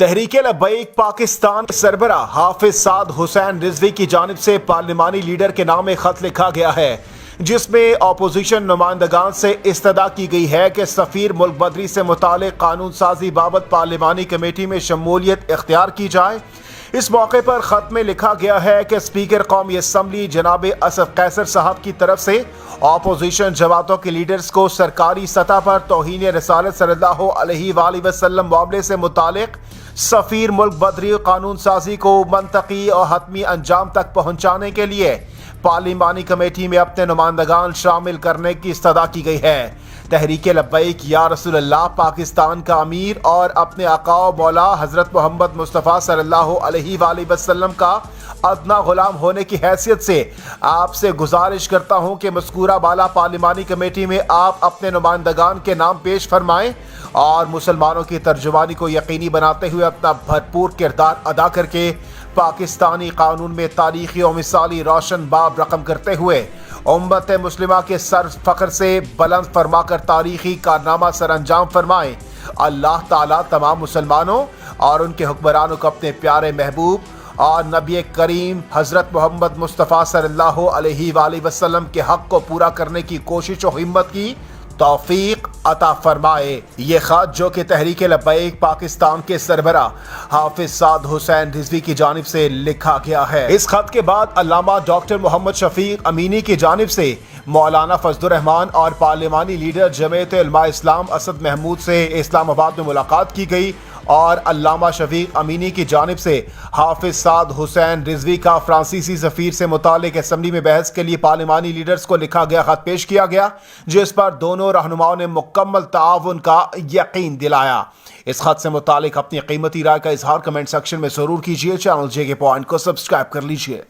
تحریک لبیک پاکستان کے سربراہ حافظ سعد حسین رضوی کی جانب سے پارلیمانی لیڈر کے نام ایک خط لکھا گیا ہے، جس میں اپوزیشن نمائندگان سے استدعا کی گئی ہے کہ سفیر ملک بدری سے متعلق قانون سازی بابت پارلیمانی کمیٹی میں شمولیت اختیار کی جائے۔ اس موقع پر خط میں لکھا گیا ہے کہ اسپیکر قومی اسمبلی جناب اسد قیصر صاحب کی طرف سے اپوزیشن جماعتوں کے لیڈرز کو سرکاری سطح پر توہین رسالت صلی اللہ علیہ وآلہ وسلم معاملے سے متعلق سفیر ملک بدری قانون سازی کو منطقی اور حتمی انجام تک پہنچانے کے لیے پارلیمانی کمیٹی میں اپنے نمائندگان شامل کرنے کی استدعا کی گئی ہے۔ تحریک لبیک یا رسول اللہ پاکستان کا امیر اور اپنے آقا و مولا حضرت محمد مصطفیٰ صلی اللہ علیہ وآلہ وسلم کا ادنا غلام ہونے کی حیثیت سے آپ سے گزارش کرتا ہوں کہ مذکورہ بالا پارلیمانی کمیٹی میں آپ اپنے نمائندگان کے نام پیش فرمائیں اور مسلمانوں کی ترجمانی کو یقینی بناتے ہوئے اپنا بھرپور کردار ادا کر کے پاکستانی قانون میں تاریخی اور مثالی روشن باب رقم کرتے ہوئے امت مسلمہ کے سر فخر سے بلند فرما کر تاریخی کارنامہ سر انجام فرمائیں۔ اللہ تعالیٰ تمام مسلمانوں اور ان کے حکمرانوں کو اپنے پیارے محبوب اور نبی کریم حضرت محمد مصطفیٰ صلی اللہ علیہ وآلہ وسلم کے حق کو پورا کرنے کی کوشش و ہمت کی توفیق عطا فرمائے۔ یہ خط جو کہ تحریک لبیک پاکستان کے سربراہ حافظ سعد حسین رضوی کی جانب سے لکھا گیا ہے۔ اس خط کے بعد علامہ ڈاکٹر محمد شفیق امینی کی جانب سے مولانا فضل الرحمان اور پارلیمانی لیڈر جمعیت علماء اسلام اسد محمود سے اسلام آباد میں ملاقات کی گئی اور علامہ شفیق امینی کی جانب سے حافظ سعد حسین رضوی کا فرانسیسی سفیر سے متعلق اسمبلی میں بحث کے لیے پارلیمانی لیڈرز کو لکھا گیا خط پیش کیا گیا، جس پر دونوں رہنماؤں نے مکمل تعاون کا یقین دلایا۔ اس خط سے متعلق اپنی قیمتی رائے کا اظہار کمنٹ سیکشن میں ضرور کیجیے۔ چینل جے کے پوائنٹ کو سبسکرائب کر لیجیے۔